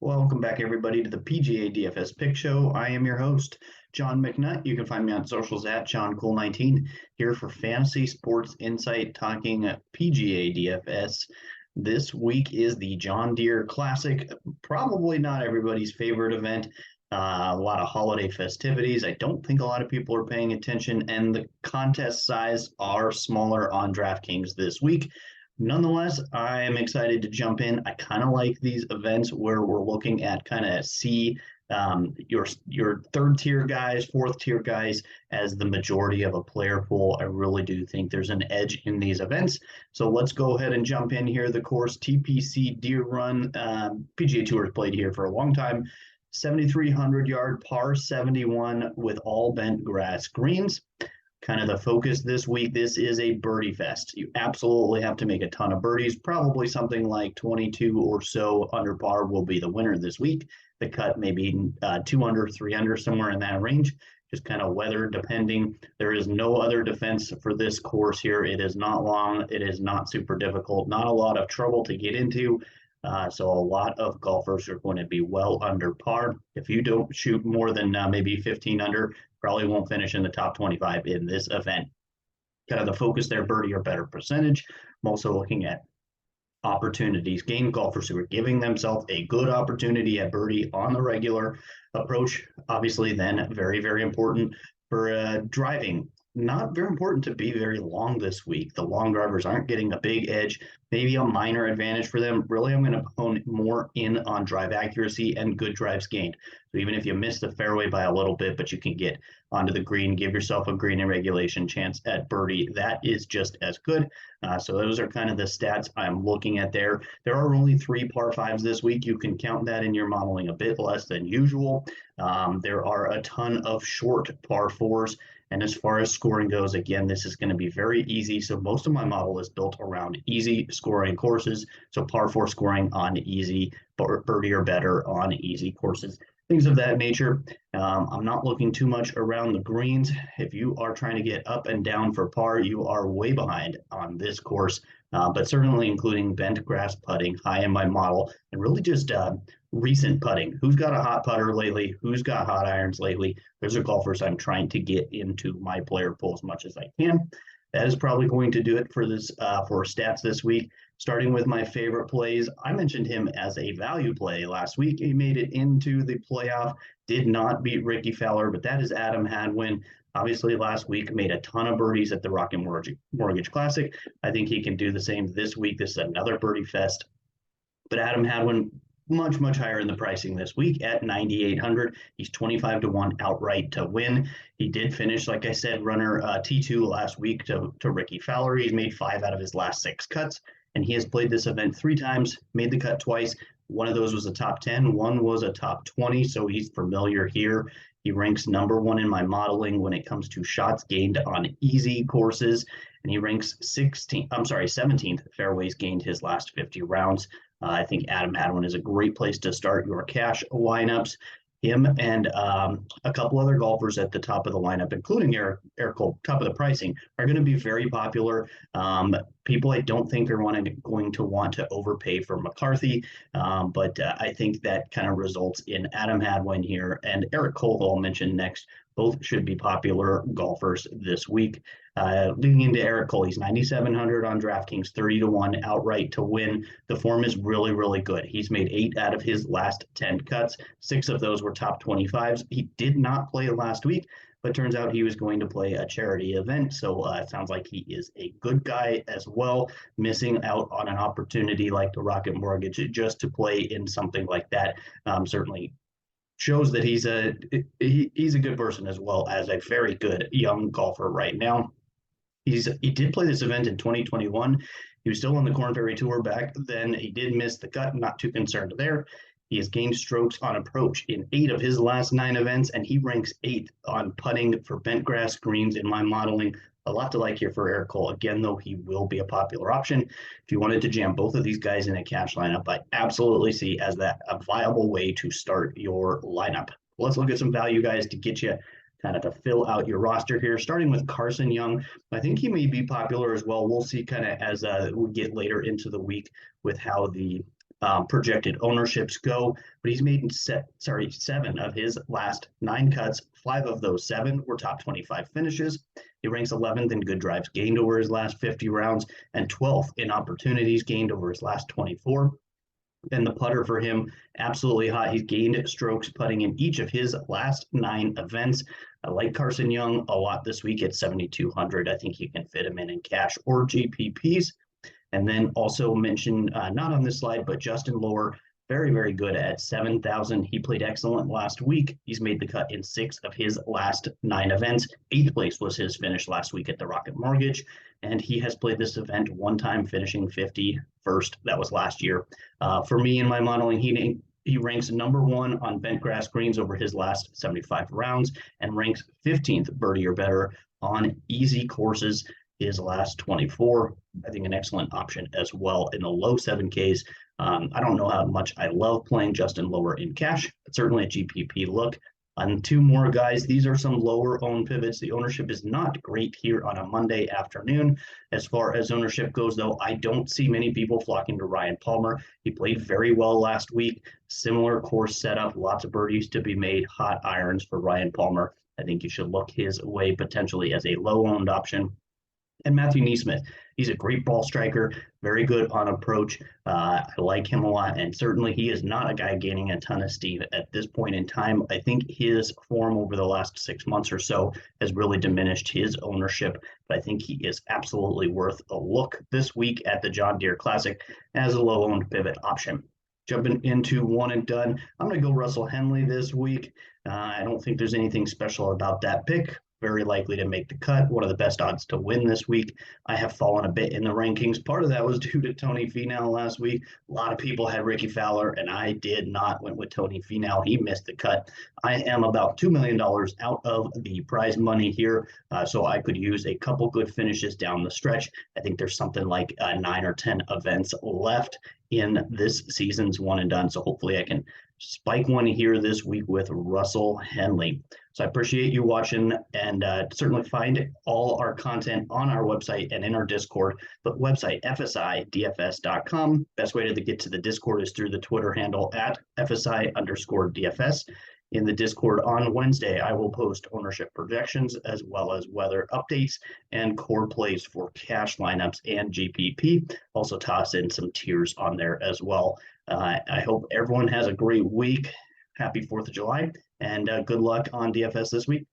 Welcome back, everybody, to the PGA DFS Pick Show. I am your host, John McNutt. You can find me on socials at JohnCool19 here for Fantasy Sports Insight talking PGA DFS. This week is the John Deere Classic. Probably not everybody's favorite event. A lot of holiday festivities. I don't think a lot of people are paying attention, and the contest size are smaller on DraftKings this week. Nonetheless, I am excited to jump in. I kind of like these events where we're looking at kind of see your third tier guys, fourth tier guys as the majority of a player pool. I really do think there's an edge in these events. So let's go ahead and jump in here. The course TPC Deere Run, PGA Tour has played here for a long time. 7,300 yard par 71 with all bent grass greens. Kind of the focus this week. This is a birdie fest. You absolutely have to make a ton of birdies. Probably something like 22 or so under par will be the winner this week. The cut maybe 2 under, 3 under, somewhere in that range. Just kind of weather depending. There is no other defense for this course here. It is not long. It is not super difficult. Not a lot of trouble to get into. So a lot of golfers are going to be well under par. If you don't shoot more than maybe 15 under, probably won't finish in the top 25 in this event. Kind of the focus there, birdie or better percentage. I'm also looking at opportunities gained, golfers who are giving themselves a good opportunity at birdie on the regular approach. Obviously, then very, very important for driving. Not very important to be very long this week. The long drivers aren't getting a big edge, maybe a minor advantage for them. Really, I'm going to hone more in on drive accuracy and good drives gained. So even if you miss the fairway by a little bit, but you can get onto the green, give yourself a green and regulation chance at birdie, that is just as good. So those are kind of the stats I'm looking at there. There are only 3 par 5s this week. You can count that in your modeling a bit less than usual. There are a ton of short par 4s. And as far as scoring goes, again, this is going to be very easy. So most of my model is built around easy scoring courses. So par 4 scoring on easy, birdie or better on easy courses, things of that nature. I'm not looking too much around the greens. If you are trying to get up and down for par, you are way behind on this course, but certainly including bent grass putting high in my model and really just recent putting. Who's got a hot putter lately? Who's got hot irons lately? Those are golfers I'm trying to get into my player pool as much as I can. That is probably going to do it for this for stats this week. Starting with my favorite plays, I mentioned him as a value play last week. He made it into the playoff, did not beat Ricky Fowler, but that is Adam Hadwin. Obviously, last week made a ton of birdies at the Rocket Mortgage Classic. I think he can do the same this week. This is another birdie fest. But Adam Hadwin, much higher in the pricing this week at 9,800. He's 25 to 1 outright to win. He did finish, like I said, runner T2 last week to Ricky Fowler. He's made 5 out of his last 6 cuts, and he has played this event 3 times, made the cut twice. One of those was a top 10, one was a top 20, so he's familiar here. He ranks number 1 in my modeling when it comes to shots gained on easy courses, and he ranks 17th fairways gained his last 50 rounds. I think Adam Hadwin is a great place to start your cash lineups. Him and a couple other golfers at the top of the lineup, including Eric Cole, top of the pricing, are going to be very popular. People I don't think are going to want to overpay for McCarthy, but I think that kind of results in Adam Hadwin here and Eric Cole, who I'll mention next. Both should be popular golfers this week. Leading into Eric Cole, he's 9,700 on DraftKings, 30 to 1 outright to win. The form is really good. He's made 8 out of his last 10 cuts. 6 of those were top 25s. He did not play last week, but turns out he was going to play a charity event. So it sounds like he is a good guy as well, missing out on an opportunity like the Rocket Mortgage just to play in something like that. Certainly shows that he's a good person as well as a very good young golfer right now. He did play this event in 2021. He was still on the Korn Ferry Tour back then. He did miss the cut, not too concerned there. He has gained strokes on approach in 8 of his last 9 events, and he ranks 8th on putting for bent grass greens in my modeling. A lot to like here for Eric Cole. Again, though, he will be a popular option. If you wanted to jam both of these guys in a cash lineup, I absolutely see as that a viable way to start your lineup. Let's look at some value guys to get you kind of to fill out your roster here, starting with Carson Young. I think he may be popular as well. We'll see kind of as we get later into the week with how the projected ownerships go, but he's made 7 of his last 9 cuts. 5 of those 7 were top 25 finishes. He ranks 11th in good drives gained over his last 50 rounds and 12th in opportunities gained over his last 24. And the putter for him, absolutely hot. He's gained strokes putting in each of his last 9 events. I like Carson Young a lot this week at 7,200. I think you can fit him in cash or GPPs. And then also mention, not on this slide, but Justin Lower, very, very good at 7,000. He played excellent last week. He's made the cut in 6 of his last 9 events. 8th place was his finish last week at the Rocket Mortgage. And he has played this event one time, finishing 51st. That was last year. For me in my modeling, he ranks number 1 on bent grass greens over his last 75 rounds and ranks 15th birdie or better on easy courses his last 24. I think an excellent option as well in the low 7Ks. I don't know how much I love playing Justin Lower in cash, but certainly a GPP look. On 2 more guys, these are some lower owned pivots. The ownership is not great here on a Monday afternoon. As far as ownership goes, though, I don't see many people flocking to Ryan Palmer. He played very well last week. Similar course setup, lots of birdies to be made, hot irons for Ryan Palmer. I think you should look his way potentially as a low owned option. And Matthew Neesmith, he's a great ball striker, very good on approach. I like him a lot, and certainly he is not a guy gaining a ton of steam at this point in time. I think his form over the last 6 months or so has really diminished his ownership, but I think he is absolutely worth a look this week at the John Deere Classic as a low-owned pivot option. Jumping into one and done, I'm going to go Russell Henley this week. I don't think there's anything special about that pick. Very likely to make the cut. One of the best odds to win this week. I have fallen a bit in the rankings. Part of that was due to Tony Finau last week. A lot of people had Ricky Fowler, and I did not. Went with Tony Finau. He missed the cut. I am about $2 million out of the prize money here, so I could use a couple good finishes down the stretch. I think there's something like 9 or 10 events left in this season's one and done. So hopefully I can spike one here this week with Russell Henley. So I appreciate you watching, and certainly find all our content on our website and in our Discord. But website, fsidfs.com. Best way to get to the Discord is through the Twitter handle at FSI_DFS. In the Discord on Wednesday, I will post ownership projections as well as weather updates and core plays for cash lineups and GPP. Also toss in some tiers on there as well. I hope everyone has a great week. Happy 4th of July, and good luck on DFS this week.